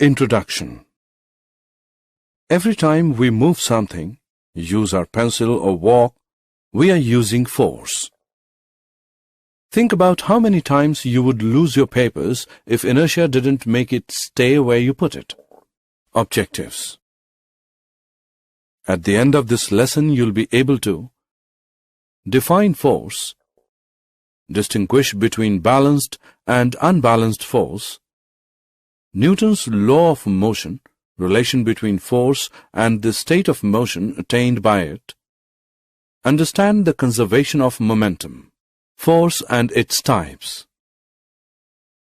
Introduction. Every time we move something, use our pencil or walk, we are using force. Think about how many times you would lose your papers if inertia didn't make it stay where you put it. Objectives. At the end of this lesson, you'll be able to define force, distinguish between balanced and unbalanced force, Newton's law of motion, relation between force and the state of motion attained by it, understand the conservation of momentum, force and its types.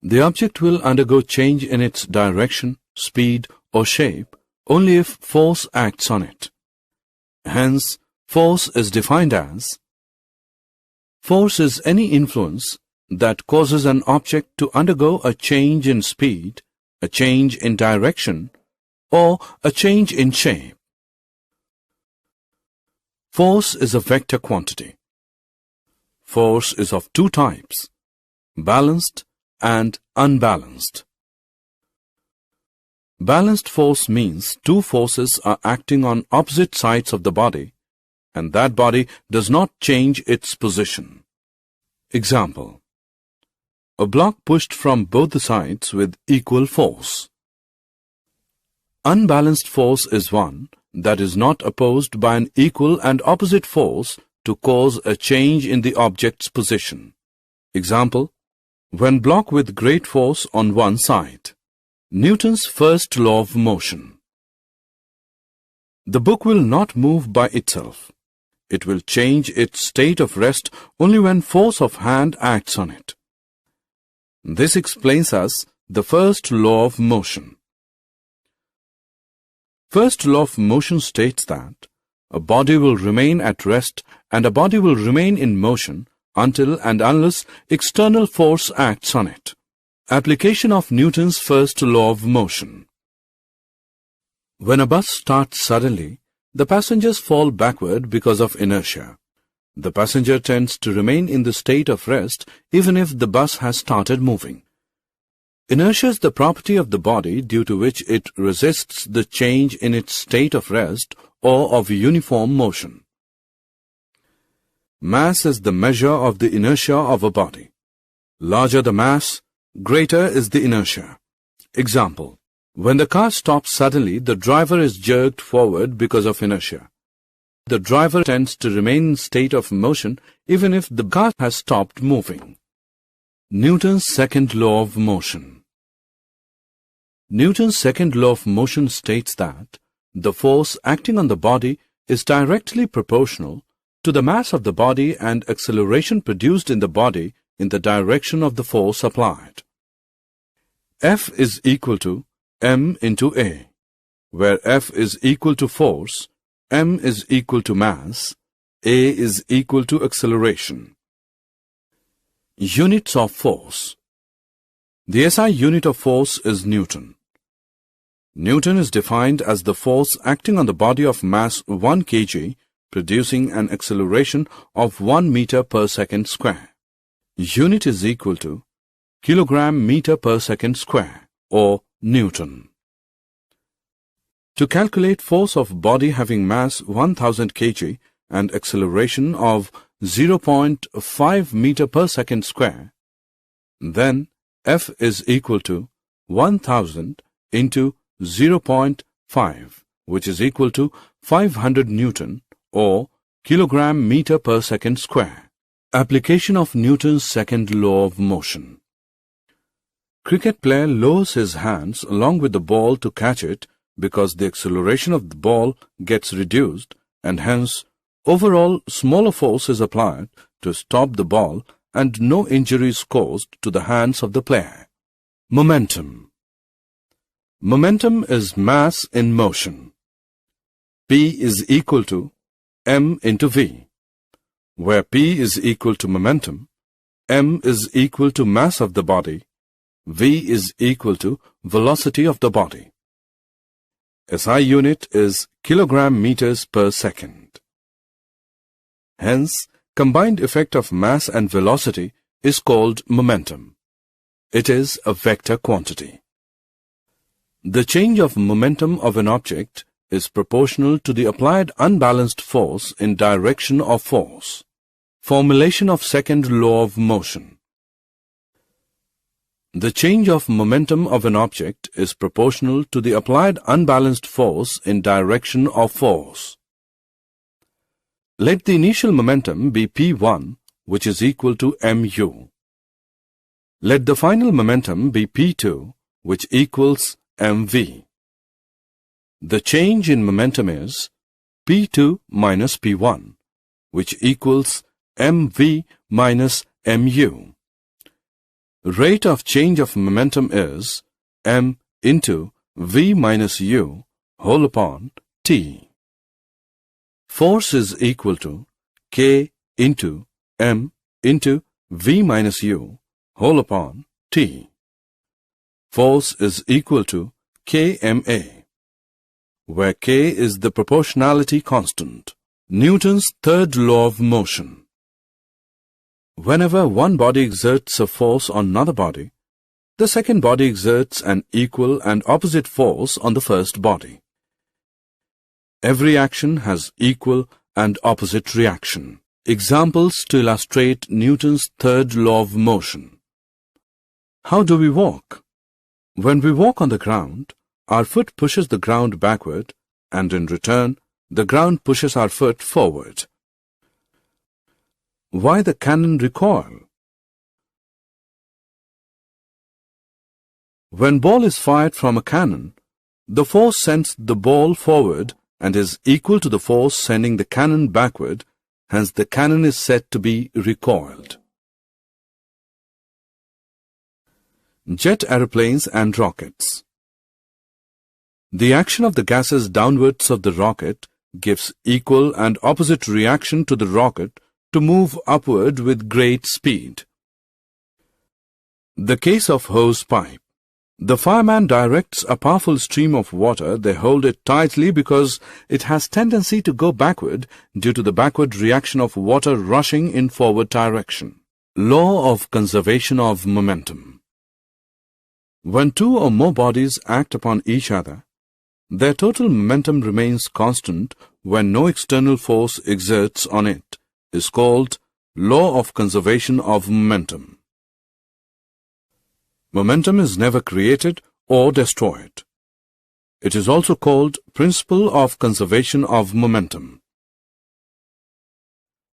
The object will undergo change in its direction, speed or shape only if force acts on it. Hence, force is defined as: force is any influence that causes an object to undergo a change in speed, a change in direction, or a change in shape. Force is a vector quantity. Force is of two types: balanced and unbalanced. Balanced force means two forces are acting on opposite sides of the body, and that body does not change its position. Example: a block pushed from both the sides with equal force. Unbalanced force is one that is not opposed by an equal and opposite force to cause a change in the object's position. Example: when block with great force on one side. Newton's first law of motion. The book will not move by itself. It will change its state of rest only when force of hand acts on it. This explains us the first law of motion. First law of motion states that a body will remain at rest and a body will remain in motion until and unless external force acts on it. Application of Newton's first law of motion. When a bus starts suddenly, the passengers fall backward because of inertia. The passenger tends to remain in the state of rest even if the bus has started moving. Inertia is the property of the body due to which it resists the change in its state of rest or of uniform motion. Mass is the measure of the inertia of a body. Larger the mass, greater is the inertia. Example: when the car stops suddenly, the driver is jerked forward because of inertia. The driver tends to remain in state of motion even if the car has stopped moving. Newton's second law of motion. Newton's second law of motion states that the force acting on the body is directly proportional to the mass of the body and acceleration produced in the body in the direction of the force applied. F is equal to m into A, where F is equal to force, m is equal to mass, A is equal to acceleration. Units of force. The SI unit of force is Newton. Newton is defined as the force acting on the body of mass 1 kg, producing an acceleration of 1 meter per second square. Unit is equal to kilogram meter per second square, or Newton. To calculate force of body having mass 1000 kg and acceleration of 0.5 meter per second square, then F is equal to 1000 into 0.5, which is equal to 500 Newton, or kilogram meter per second square. Application of Newton's second law of motion. Cricket player lowers his hands along with the ball to catch it because the acceleration of the ball gets reduced and hence overall smaller force is applied to stop the ball and no injury is caused to the hands of the player. Momentum. Momentum is mass in motion. P is equal to m into v, where P is equal to momentum, m is equal to mass of the body, v is equal to velocity of the body. SI unit is kilogram meters per second. Hence, combined effect of mass and velocity is called momentum. It is a vector quantity. The change of momentum of an object is proportional to the applied unbalanced force in direction of force. Formulation of second law of motion. The change of momentum of an object is proportional to the applied unbalanced force in direction of force. Let the initial momentum be P1, which is equal to mu. Let the final momentum be P2, which equals mv. The change in momentum is P2 minus P1, which equals mv minus mu. Rate of change of momentum is m into v minus u whole upon t. Force is equal to k into m into v minus u whole upon t. Force is equal to kma, where k is the proportionality constant. Newton's third law of motion. Whenever one body exerts a force on another body, the second body exerts an equal and opposite force on the first body. Every action has equal and opposite reaction. Examples to illustrate Newton's third law of motion. How do we walk? When we walk on the ground, our foot pushes the ground backward, and in return, the ground pushes our foot forward. Why the cannon recoil? When ball is fired from a cannon, the force sends the ball forward and is equal to the force sending the cannon backward, hence the cannon is said to be recoiled. Jet aeroplanes and rockets. The action of the gases downwards of the rocket gives equal and opposite reaction to the rocket to move upward with great speed. The case of hose pipe. The fireman directs a powerful stream of water. They hold it tightly because it has tendency to go backward due to the backward reaction of water rushing in forward direction. Law of conservation of momentum. When two or more bodies act upon each other, their total momentum remains constant when no external force exerts on it. Is called law of conservation of momentum. Momentum is never created or destroyed. It is also called principle of conservation of momentum.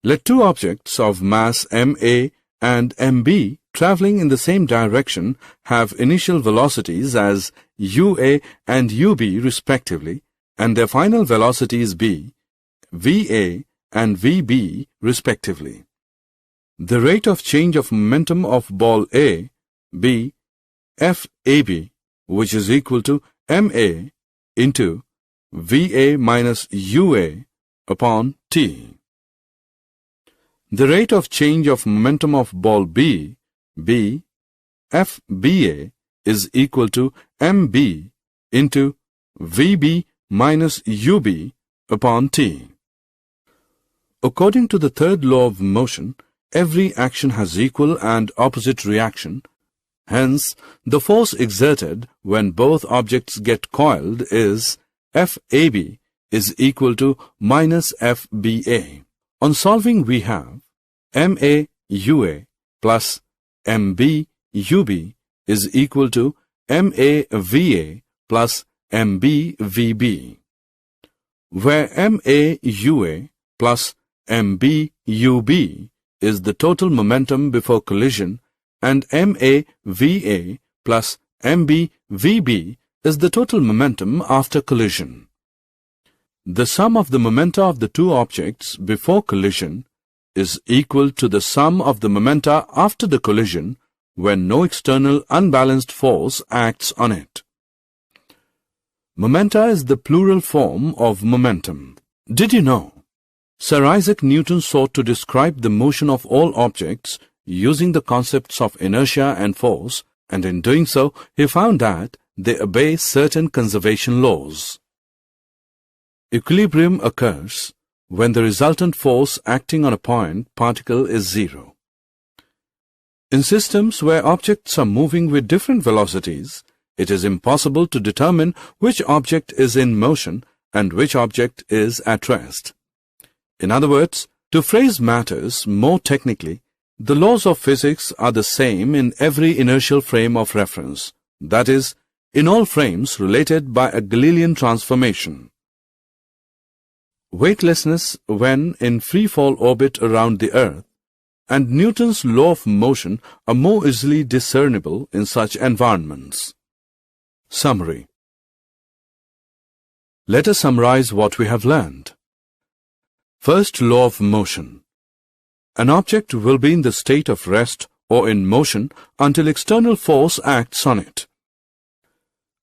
Let two objects of mass ma and mb traveling in the same direction have initial velocities as ua and ub respectively, and their final velocities be va and vb respectively. The rate of change of momentum of ball A be FAB, which is equal to MA into VA minus UA upon T. The rate of change of momentum of ball B FBA is equal to MB into VB minus UB upon T. According to the third law of motion, every action has equal and opposite reaction. Hence, the force exerted when both objects get coiled is FAB is equal to minus FBA. On solving, we have MAUA plus MBUB is equal to MAVA plus MBVB, where MAUA plus MBUB is the total momentum before collision and MAVA plus MBVB is the total momentum after collision. The sum of the momenta of the two objects before collision is equal to the sum of the momenta after the collision when no external unbalanced force acts on it. Momenta is the plural form of momentum. Did you know? Sir Isaac Newton sought to describe the motion of all objects using the concepts of inertia and force, and in doing so, he found that they obey certain conservation laws. Equilibrium occurs when the resultant force acting on a point particle is zero. In systems where objects are moving with different velocities, it is impossible to determine which object is in motion and which object is at rest. In other words, to phrase matters more technically, the laws of physics are the same in every inertial frame of reference, that is, in all frames related by a Galilean transformation. Weightlessness when in free-fall orbit around the Earth and Newton's law of motion are more easily discernible in such environments. Summary. Let us summarize what we have learned. First law of motion. An object will be in the state of rest or in motion until external force acts on it.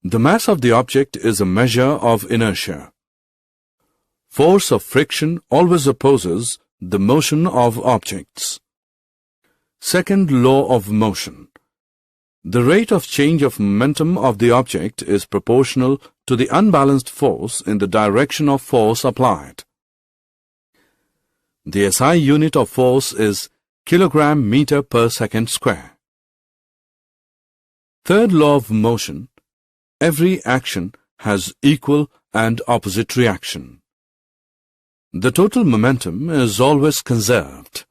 The mass of the object is a measure of inertia. Force of friction always opposes the motion of objects. Second law of motion. The rate of change of momentum of the object is proportional to the unbalanced force in the direction of force applied. The SI unit of force is kilogram meter per second square. Third law of motion. Every action has equal and opposite reaction. The total momentum is always conserved.